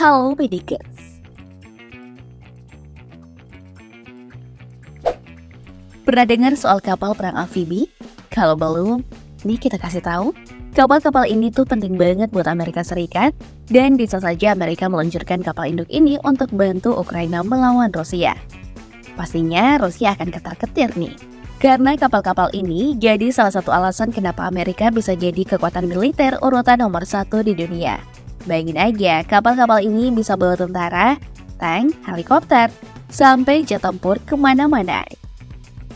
Halo Medikers. Pernah dengar soal kapal perang amfibi? Kalau belum, nih kita kasih tahu. Kapal-kapal ini tuh penting banget buat Amerika Serikat, dan bisa saja Amerika meluncurkan kapal induk ini untuk bantu Ukraina melawan Rusia. Pastinya Rusia akan ketar-ketir nih, karena kapal-kapal ini jadi salah satu alasan kenapa Amerika bisa jadi kekuatan militer urutan nomor 1 di dunia. Bayangin aja, kapal-kapal ini bisa bawa tentara, tank, helikopter, sampai jet tempur kemana-mana.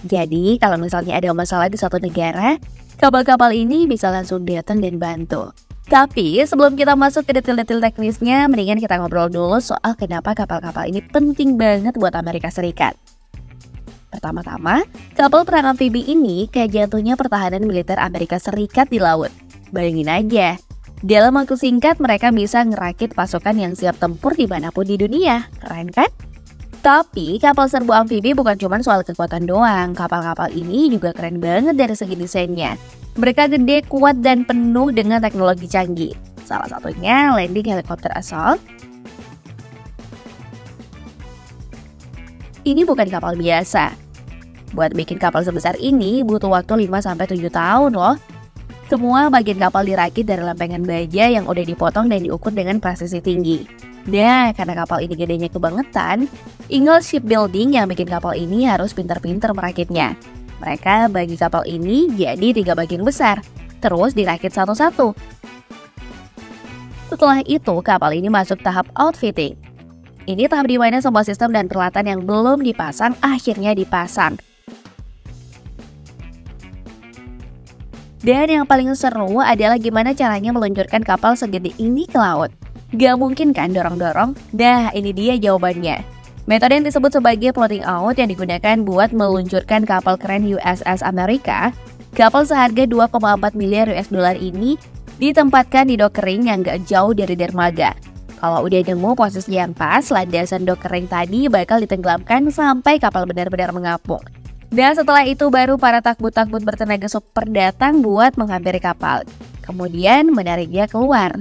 Jadi, kalau misalnya ada masalah di suatu negara, kapal-kapal ini bisa langsung datang dan bantu. Tapi, sebelum kita masuk ke detail-detail teknisnya, mendingan kita ngobrol dulu soal kenapa kapal-kapal ini penting banget buat Amerika Serikat. Pertama-tama, kapal perang amfibi ini kayak jantungnya pertahanan militer Amerika Serikat di laut. Bayangin aja, dalam waktu singkat mereka bisa ngerakit pasukan yang siap tempur dimanapun di dunia. Keren kan? Tapi kapal serbu amfibi bukan cuma soal kekuatan doang. Kapal-kapal ini juga keren banget dari segi desainnya. Mereka gede, kuat, dan penuh dengan teknologi canggih. Salah satunya landing helikopter assault. Ini bukan kapal biasa. Buat bikin kapal sebesar ini butuh waktu 5-7 tahun loh. Semua bagian kapal dirakit dari lempengan baja yang udah dipotong dan diukur dengan presisi tinggi. Nah, karena kapal ini gedenya kebangetan, Ingalls Shipbuilding yang bikin kapal ini harus pintar-pintar merakitnya. Mereka bagi kapal ini jadi 3 bagian besar, terus dirakit satu-satu. Setelah itu, kapal ini masuk tahap outfitting. Ini tahap di mana semua sistem dan peralatan yang belum dipasang akhirnya dipasang. Dan yang paling seru adalah gimana caranya meluncurkan kapal segede ini ke laut. Gak mungkin kan dorong-dorong? Nah, ini dia jawabannya. Metode yang disebut sebagai floating out yang digunakan buat meluncurkan kapal keren USS Amerika. Kapal seharga 2,4 miliar US dollar ini ditempatkan di dok kering yang gak jauh dari dermaga. Kalau udah nemu posisi yang pas, landasan dok kering tadi bakal ditenggelamkan sampai kapal benar-benar mengapung. Dan setelah itu baru para takbut-takbut bertenaga super datang buat menghampiri kapal. Kemudian menariknya keluar.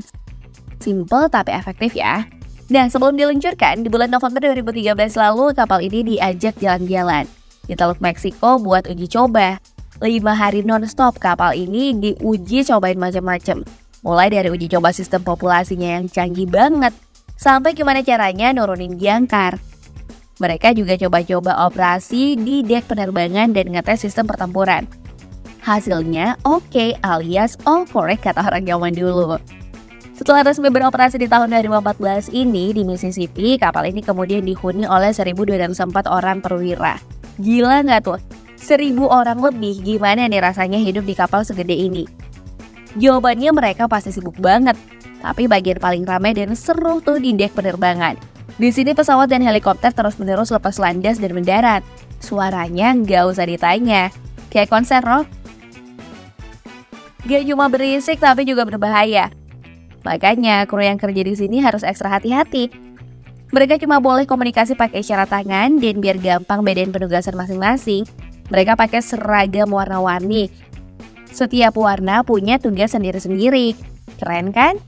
Simple tapi efektif ya. Nah, sebelum diluncurkan, di bulan November 2013 lalu kapal ini diajak jalan-jalan di Teluk Meksiko buat uji coba. 5 hari non-stop kapal ini diuji cobain macam-macam. Mulai dari uji coba sistem populasinya yang canggih banget, sampai gimana caranya nurunin jangkar. Mereka juga coba-coba operasi di dek penerbangan dan ngetes sistem pertempuran. Hasilnya oke alias all correct kata orang zaman dulu. Setelah resmi beroperasi di tahun 2014 ini di Mississippi, kapal ini kemudian dihuni oleh 1.204 orang perwira. Gila nggak tuh? 1.000 orang lebih, gimana nih rasanya hidup di kapal segede ini? Jawabannya mereka pasti sibuk banget. Tapi bagian paling ramai dan seru tuh di dek penerbangan. Di sini pesawat dan helikopter terus-menerus lepas landas dan mendarat. Suaranya nggak usah ditanya, kayak konser rock. Gak cuma berisik tapi juga berbahaya. Makanya kru yang kerja di sini harus ekstra hati-hati. Mereka cuma boleh komunikasi pakai isyarat tangan dan biar gampang bedain penugasan masing-masing, mereka pakai seragam warna-warni. Setiap warna punya tugas sendiri-sendiri. Keren kan?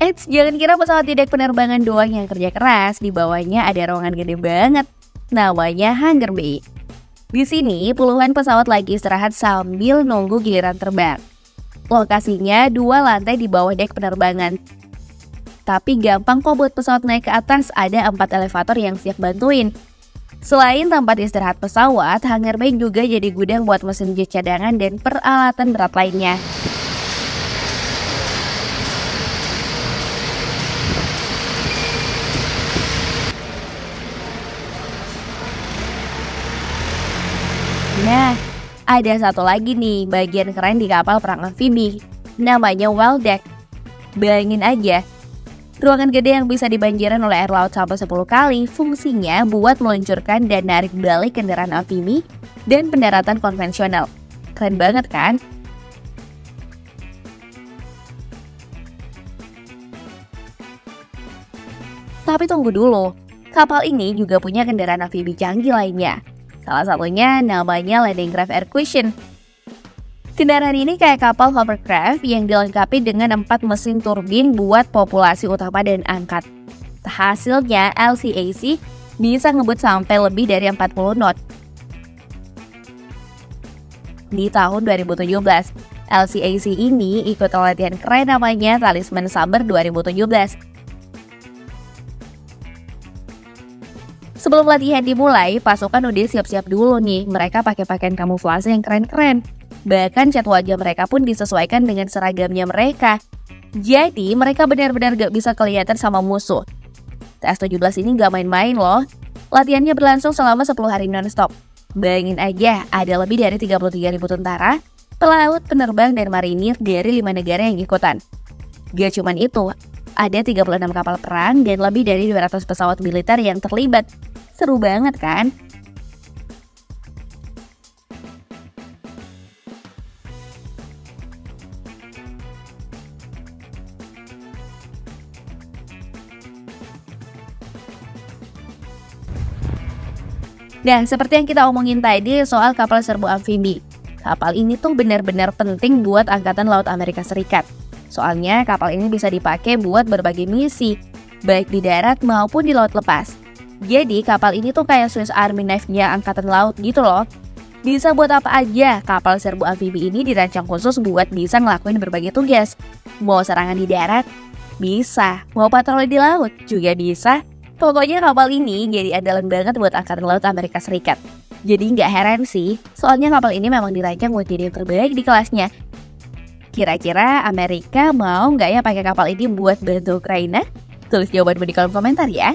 Eits, jangan kira pesawat di dek penerbangan doang yang kerja keras. Di bawahnya ada ruangan gede banget, namanya hangar bay. Di sini puluhan pesawat lagi istirahat sambil nunggu giliran terbang. Lokasinya 2 lantai di bawah dek penerbangan. Tapi gampang kok buat pesawat naik ke atas, ada 4 elevator yang siap bantuin. Selain tempat istirahat pesawat, hangar bay juga jadi gudang buat mesin jet cadangan dan peralatan berat lainnya. Nah, ada satu lagi nih bagian keren di kapal perang amfibi, namanya well deck. Bayangin aja, ruangan gede yang bisa dibanjirin oleh air laut sampai 10 kali, fungsinya buat meluncurkan dan narik balik kendaraan amfibi dan pendaratan konvensional. Keren banget kan? Tapi tunggu dulu, kapal ini juga punya kendaraan amfibi canggih lainnya. Salah satunya namanya Landing Craft Air Cushion. Kendaraan ini kayak kapal hovercraft yang dilengkapi dengan 4 mesin turbin buat populasi utama dan angkat. Hasilnya LCAC bisa ngebut sampai lebih dari 40 knot. Di tahun 2017, LCAC ini ikut latihan keren namanya Talisman Saber 2017. Sebelum latihan dimulai, pasukan udah siap-siap dulu nih. Mereka pakai pakaian kamuflase yang keren-keren. Bahkan cat wajah mereka pun disesuaikan dengan seragamnya mereka. Jadi, mereka benar-benar gak bisa kelihatan sama musuh. TS-17 ini gak main-main loh. Latihannya berlangsung selama 10 hari non-stop. Bayangin aja, ada lebih dari 33.000 tentara, pelaut, penerbang, dan marinir dari 5 negara yang ikutan. Gak cuman itu, ada 36 kapal perang dan lebih dari 200 pesawat militer yang terlibat. Seru banget kan? Dan seperti yang kita omongin tadi soal kapal serbu amfibi. Kapal ini tuh benar-benar penting buat Angkatan Laut Amerika Serikat. Soalnya kapal ini bisa dipakai buat berbagai misi, baik di darat maupun di laut lepas. Jadi kapal ini tuh kayak Swiss Army Knife-nya Angkatan Laut gitu loh. Bisa buat apa aja, kapal serbu amfibi ini dirancang khusus buat bisa ngelakuin berbagai tugas. Mau serangan di darat? Bisa. Mau patroli di laut? Juga bisa. Pokoknya kapal ini jadi andalan banget buat Angkatan Laut Amerika Serikat. Jadi nggak heran sih, soalnya kapal ini memang dirancang buat jadi yang terbaik di kelasnya. Kira-kira Amerika mau nggak ya pakai kapal ini buat bantu Ukraina? Tulis jawabanmu di kolom komentar ya.